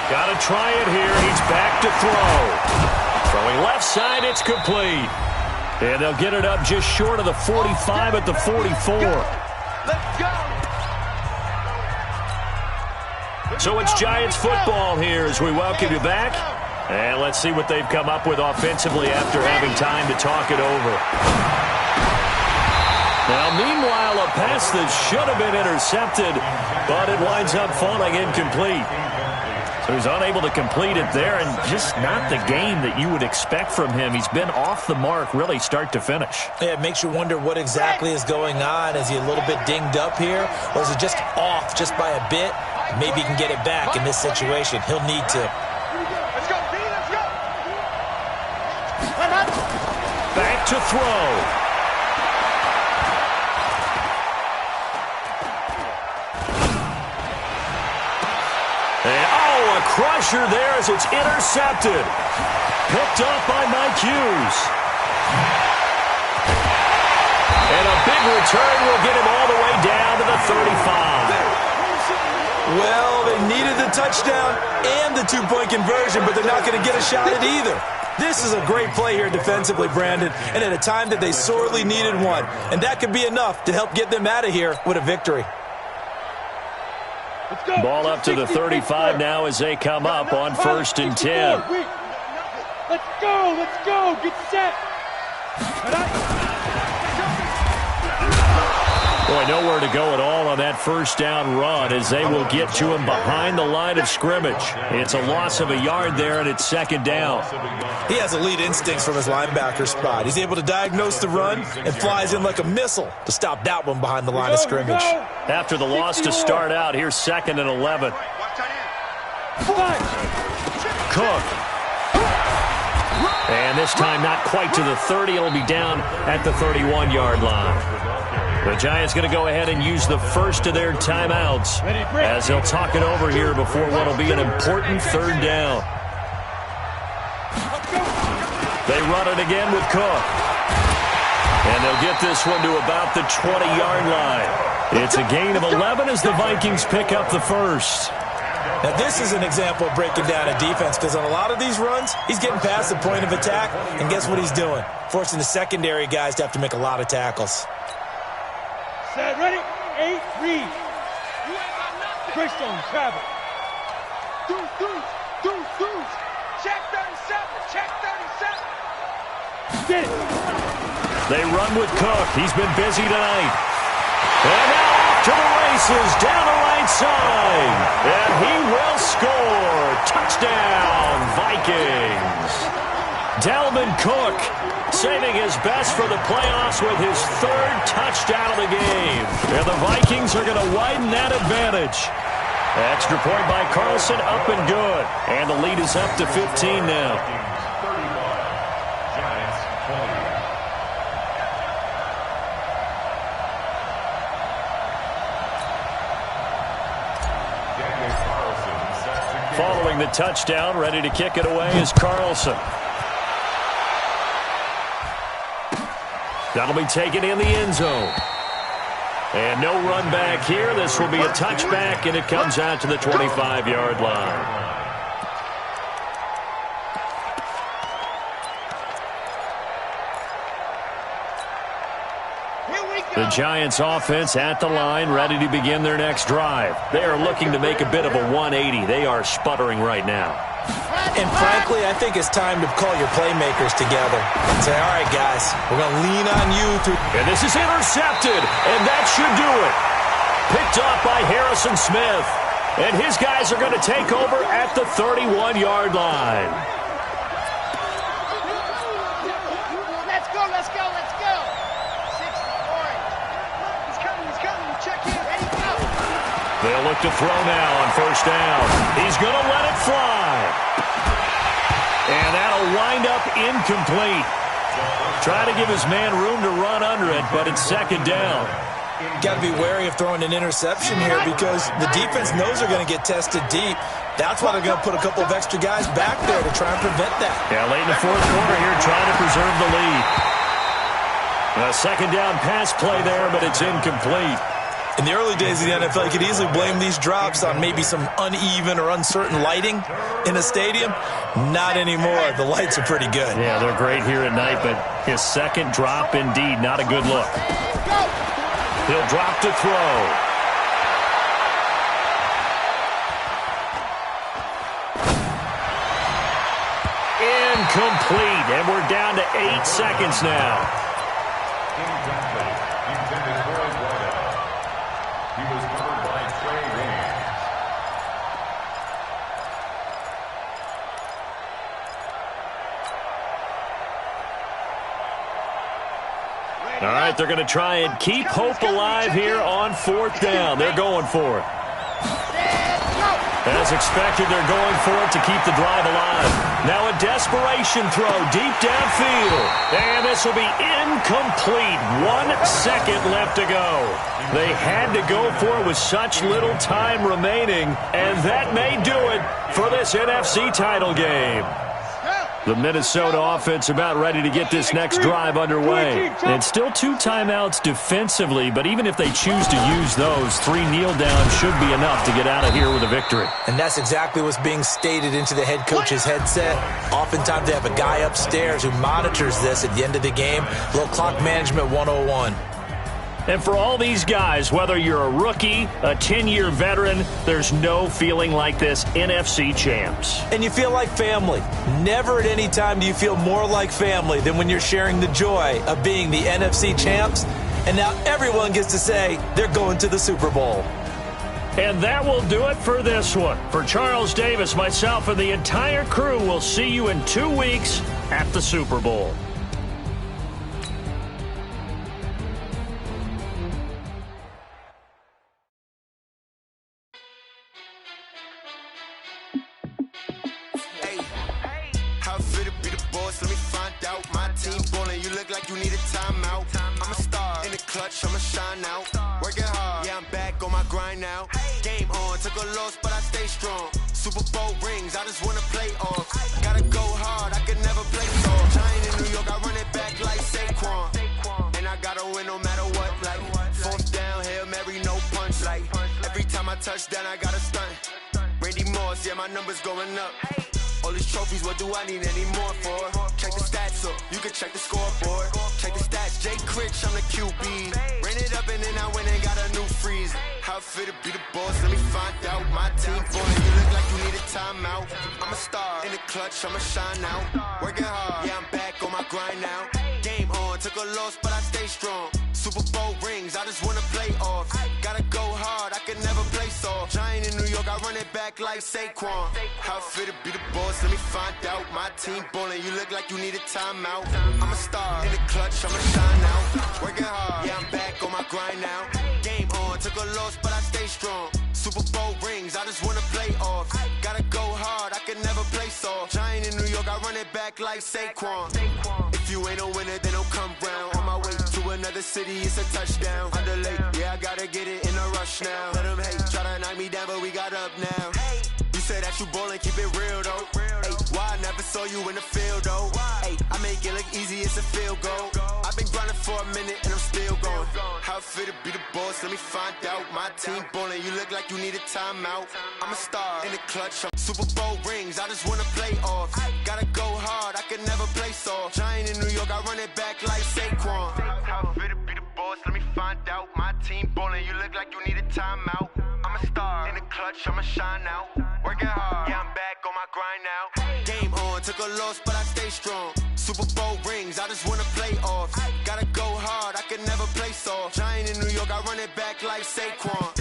Got to try it here. He's back to throw. Throwing left side, it's complete. And they'll get it up just short of the 45 at the 44. Let's go. So it's Giants football here as we welcome you back. And let's see what they've come up with offensively after having time to talk it over. Now, meanwhile, a pass that should have been intercepted, but it winds up falling incomplete. So he's unable to complete it there, and just not the game that you would expect from him. He's been off the mark really start to finish. Yeah, it makes you wonder what exactly is going on. Is he a little bit dinged up here, or is it just off just by a bit? Maybe he can get it back in this situation. He'll need to. Let's go, D, let's go. Back to throw. And, a crusher there as it's intercepted. Picked up by Mike Hughes. And a big return will get him all the way down to the 35. Well, they needed the touchdown and the two-point conversion, but they're not going to get a shot at either. This is a great play here defensively, Brandon, and at a time that they sorely needed one. And that could be enough to help get them out of here with a victory. Ball up to the 35 now as they come up on 1st and 10. Let's go, get set. Boy, nowhere to go at all on that first down run as they will get to him behind the line of scrimmage. It's a loss of a yard there, and it's second down. He has elite instincts from his linebacker spot. He's able to diagnose the run and flies in like a missile to stop that one behind the line of scrimmage. After the loss to start out, here's 2nd and 11. Cook. And this time not quite to the 30. It'll be down at the 31-yard line. The Giants going to go ahead and use the first of their timeouts as they'll talk it over here before what will be an important third down. They run it again with Cook. And they'll get this one to about the 20-yard line. It's a gain of 11 as the Vikings pick up the first. Now, this is an example of breaking down a defense because on a lot of these runs, he's getting past the point of attack, and guess what he's doing? Forcing the secondary guys to have to make a lot of tackles. Set, ready? 8, read. Greystone, travel. Deuce. Check 37, check 37. Get it. They run with Cook. He's been busy tonight. And now off to the races, down the right side. And he will score. Touchdown, Vikings. Dalvin Cook saving his best for the playoffs with his 3rd touchdown of the game. And the Vikings are going to widen that advantage. Extra point by Carlson, up and good. And the lead is up to 15 now. Following the touchdown, ready to kick it away is Carlson. That'll be taken in the end zone. And no run back here. This will be a touchback, and it comes out to the 25-yard line. The Giants offense at the line, ready to begin their next drive. They are looking to make a bit of a 180. They are sputtering right now. And frankly, I think it's time to call your playmakers together and say, all right, guys, we're going to lean on you. And this is intercepted, and that should do it. Picked off by Harrison Smith. And his guys are going to take over at the 31-yard line. Let's go. 60 points. He's coming. Check in. Ready, go. They'll look to throw now on first down. He's going to let it fly. And that'll wind up incomplete. Trying to give his man room to run under it, but it's second down. Got to be wary of throwing an interception here because the defense knows they're going to get tested deep. That's why they're going to put a couple of extra guys back there to try and prevent that. Yeah, late in the fourth quarter here, trying to preserve the lead. A second down pass play there, but it's incomplete. In the early days of the NFL, you could easily blame these drops on maybe some uneven or uncertain lighting in a stadium. Not anymore. The lights are pretty good. Yeah, they're great here at night, but his second drop, indeed, not a good look. He'll drop to throw. Incomplete, and we're down to 8 seconds now. All right, they're going to try and keep hope alive here on fourth down. They're going for it. As expected, they're going for it to keep the drive alive. Now a desperation throw deep downfield. And this will be incomplete. 1 second left to go. They had to go for it with such little time remaining. And that may do it for this NFC title game. The Minnesota offense about ready to get this next drive underway. And still 2 timeouts defensively, but even if they choose to use those, 3 kneel downs should be enough to get out of here with a victory. And that's exactly what's being stated into the head coach's headset. Oftentimes they have a guy upstairs who monitors this at the end of the game. A little clock management 101. And for all these guys, whether you're a rookie, a 10-year veteran, there's no feeling like this NFC champs. And you feel like family. Never at any time do you feel more like family than when you're sharing the joy of being the NFC champs and now everyone gets to say they're going to the Super Bowl. And that will do it for this one. For Charles Davis, myself, and the entire crew, we'll see you in 2 weeks at the Super Bowl. I'ma shine out, working hard, yeah, I'm back on my grind now. Game on, took a loss, but I stay strong. Super Bowl rings, I just wanna play off. Gotta go hard, I can never play soft. Giant in New York, I run it back like Saquon. And I gotta win no matter what, like fourth down, Hail Mary, no punch. Like every time I touch down, I gotta stunt. Randy Moss, yeah, my numbers going up. All these trophies, what do I need any more for? Check the stats up, you can check the scoreboard. Check the stats, Jay Critch, I'm the QB. Ran it up and then I went and got a new freeze. How fit to be the boss, let me find out. My team falling, you look like you need a timeout. I'm a star, in the clutch, I'ma shine out. Working hard, yeah, I'm back on my grind now. Game on, took a loss, but I stay strong. Super Bowl rings, I just wanna play off. Gotta go hard, I can never play soft. Giant in New York, I run it back like Saquon. How fit to be the boss, let me find out. My team ballin', you look like you need a timeout. I'm a star, in the clutch, I'ma shine out. Working hard, yeah, I'm back on my grind now. Game on, took a loss, but I stay strong. Super Bowl rings, I just wanna play off. Gotta go hard, I can never play soft. Giant in New York, I run it back like Saquon. If you ain't a winner, then don't come round. On my way to another city, it's a touchdown. Underlay, yeah, I gotta get it in a rush now. Let them hate, try to knock me down, but we got up now. You said that you ballin', keep it real though. Hey, why I never saw you in the field though? Hey, I make it look easy, it's a field goal. I've been grinding for a minute and I'm still going. How fit to be the boss, let me find out. My team ballin', you look like you need a timeout. I'm a star, in the clutch, I'm Super Bowl rings, I just wanna play off. Gotta go hard, I can never play soft. Giant in New York, I run it back like Saquon. How fit to be the boss, let me find out. My team ballin', you look like you need a timeout. I'm a star, in the clutch, I'ma shine out. Working hard, yeah, I'm back on my grind now. Game on, took a loss, but I stay strong. Super Bowl rings, I just wanna play off. Gotta go hard, I can never play soft. Giant in New York, I run it back like Saquon.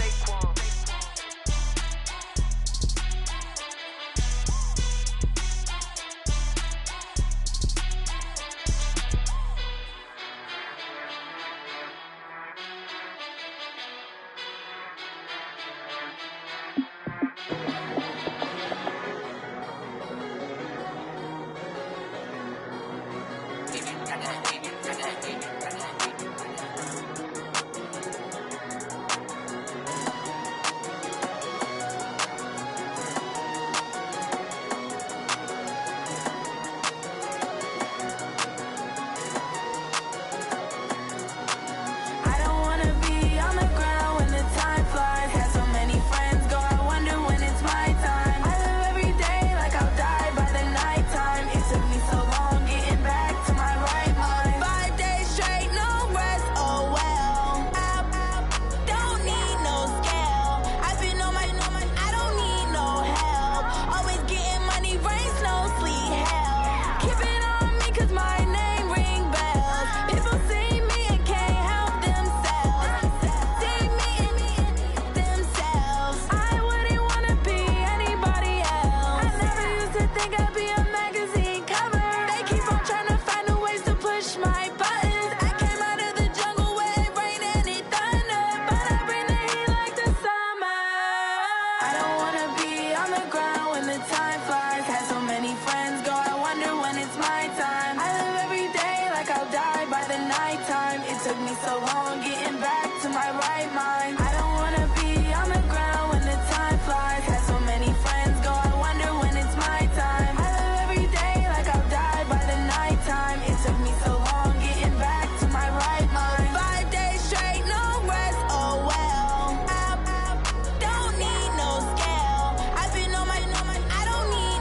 I don't need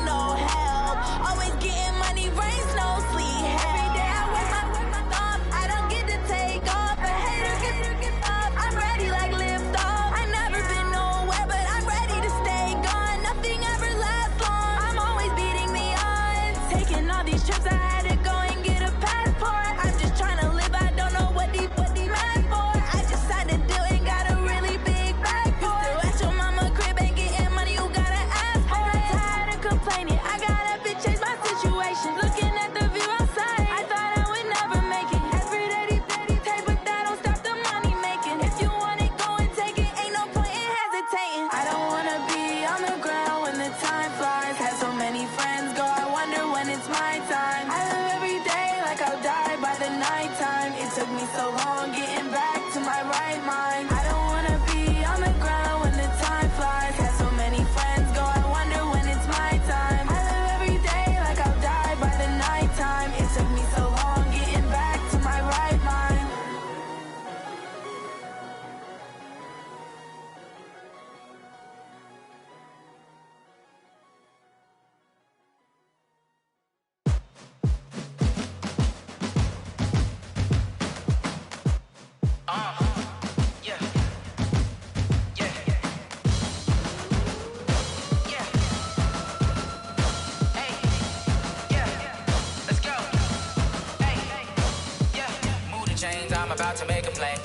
about to make a play.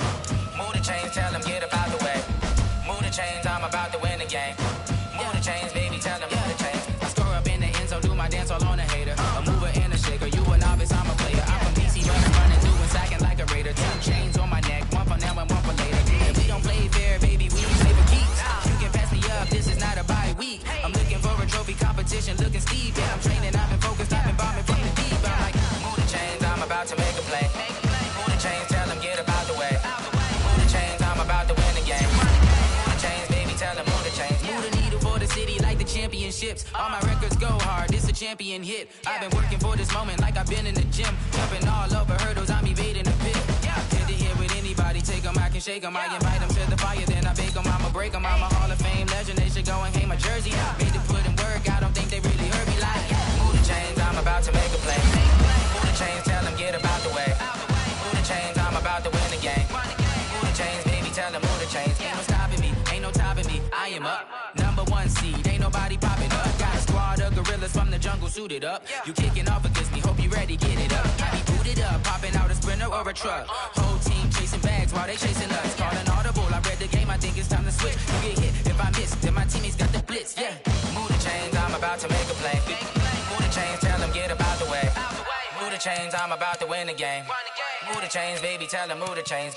Move the chains, tell them get up out the way. Move the chains, I'm about to win the game. Move the chains, baby, tell them move the chains. I score up in the end zone, do my dance all on a hater. A mover and a shaker, you a novice, I'm a player. I'm from DC, running, doing, sacking like a raider. 2 chains on my neck, one for now and one for later. And we don't play fair, baby, we play for keeps. You can pass me up, this is not a bye week. I'm looking for a trophy competition, looking steep. Yeah, I'm training, I've been focused, I've been bombing from the deep. I'm like, move the chains, I'm about to make a play. Move the chains, tell them get up out the way. Move the chains, I'm about to win the game. Move the chains, baby, tell them move the chains. Move the needle for the city like the championships. All my records go hard, this a champion hit. I've been working for this moment like I've been in the gym. Jumping all over hurdles, I'm evading the pit. Head to head with anybody, take them, I can shake them. I invite them to the fire, then I bake them, I'ma break them. I'm a Hall of Fame legend, they should go and hang my jersey. Made to put in work, I don't think they really heard me like. Move the chains, I'm about to make a play. Move the chains, tell them get up out the way. Move the chains, I'm about to win the game. Move the chains, baby, tell them move the chains. Ain't no stopping me, ain't no topping me. I am up, #1 seed, ain't nobody popping up. Got a squad of gorillas from the jungle suited up. You kicking off against me, hope you ready, get it up. I be booted up, popping out a sprinter or a truck. Whole team chasing bags while they chasing us. Calling audible, I read the game, I think it's time to switch. You get hit, if I miss, then my teammates got the blitz, yeah. Move the chains, I'm about to make a play. Move the chains, tell them get up out the way. Move the chains, I'm about to win the game. Move the chains, baby, tell them move the chains.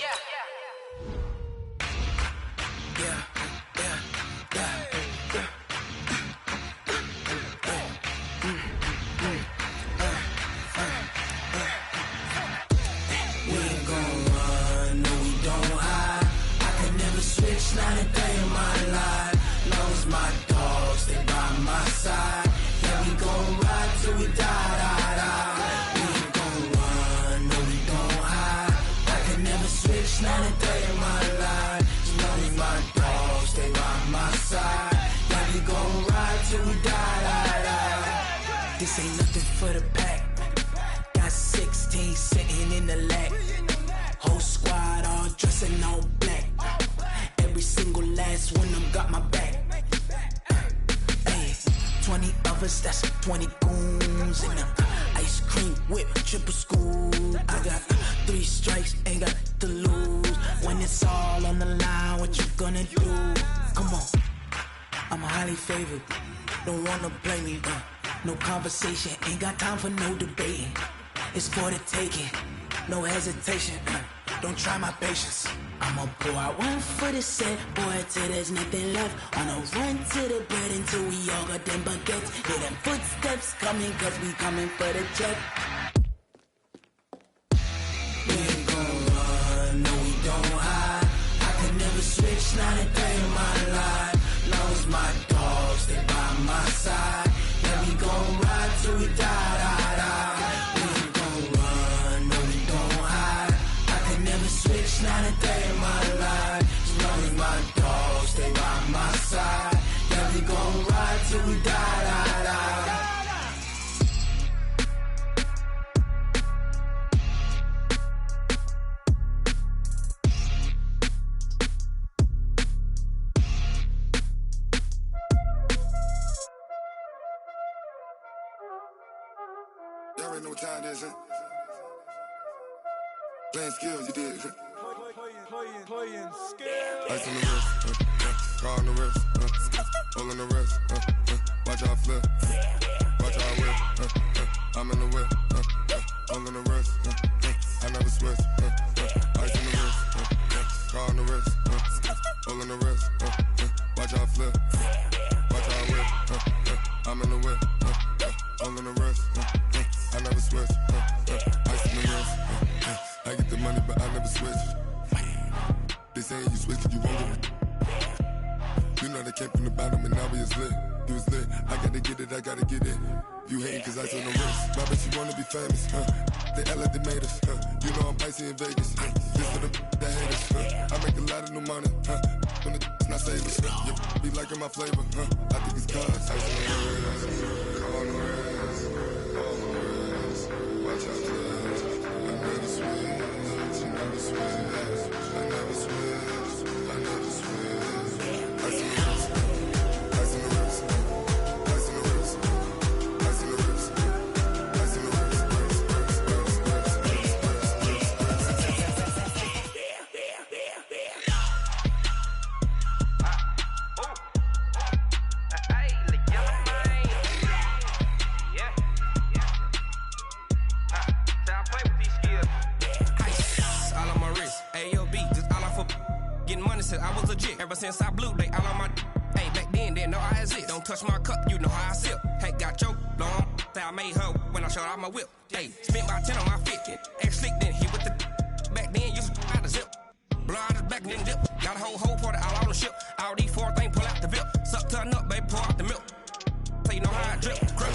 Not a day in my life, long as my dogs stay by my side. Yeah, we gon' ride till we die, die, die. We ain't gon' run, no we don't hide. I can never switch, not a day in my life, as long as my dogs stay by my side. Yeah, we gon' ride till we die, die, die. This ain't nothing for the pack. Got 16 sitting in the lap. Whole squad all dressing all black. Every single last one of them got my back. Hey, 20 of us, that's 20 goons. And ice cream whip, triple scoop. I got 3 strikes, ain't got to lose. When it's all on the line, what you gonna do? Come on, I'm highly favored. Don't wanna play me, no conversation. Ain't got time for no debating. It's for the taking, no hesitation. Don't try my patience. I'ma pour out one for the set, boy, till there's nothing left. On a run to the bread until we all got them baguettes. Hear them footsteps coming, cause we coming for the check. We ain't gon' run, no we don't hide. I can never switch, not a day in my life. Long as my dogs stay by my side. Yeah, we gon' ride till we die, die, die. We ain't gon' run, no we don't hide. I can never switch, not a day in my life. As long as my dogs stay by my side. Yeah, we gon' ride till we die, die, die. Y'all already know what time it is, huh? Playing skills, you did. Playing skills. Ice on the wrist, car on the wrist, all on the wrist, watch out flip, watch out whip, I'm in the whip, all on the wrist, I never switch, ice on the wrist, car on the wrist, all on the wrist, watch out flip, watch out whip, I'm in the whip, all on the wrist, I never switch, ice on the wrist, I get the money but I never switch. They saying you switch, you won't get it. You know they came from the bottom and now we is lit. You was lit, I gotta get it, I gotta get it. You hating cause I on the wrist. My bitch, you wanna be famous, They act like they made us, You know I'm icy in Vegas, This for the that hate us, I make a lot of new money, When it's not savers, You be liking my flavor, I think it's cause I on the wrist, on the wrist, on the wrist. Watch out, please. I never switch, I never switch. I never switch, I never switch. Ice in the wrist, ice in the wrist, ice in the wrist, ice in the wrist, ice in the wrist, since I blew, they all on my. Hey, back then, didn't know I exist. Don't touch my cup, you know how I sip. Hey, got your long. I made her when I showed out my whip. Hey, spent about 10 on my fit. Ex-slick, then hit with the. Back then, used to out the zip. Blow out his back, then dip. Got a whole party all on the ship. All these 4 things, pull out the VIP. Suck, turn up, baby, pour out the milk. So you know how I drip. Crip.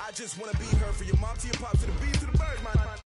I just wanna be her for your mom to your pop to the beat to the birds, man.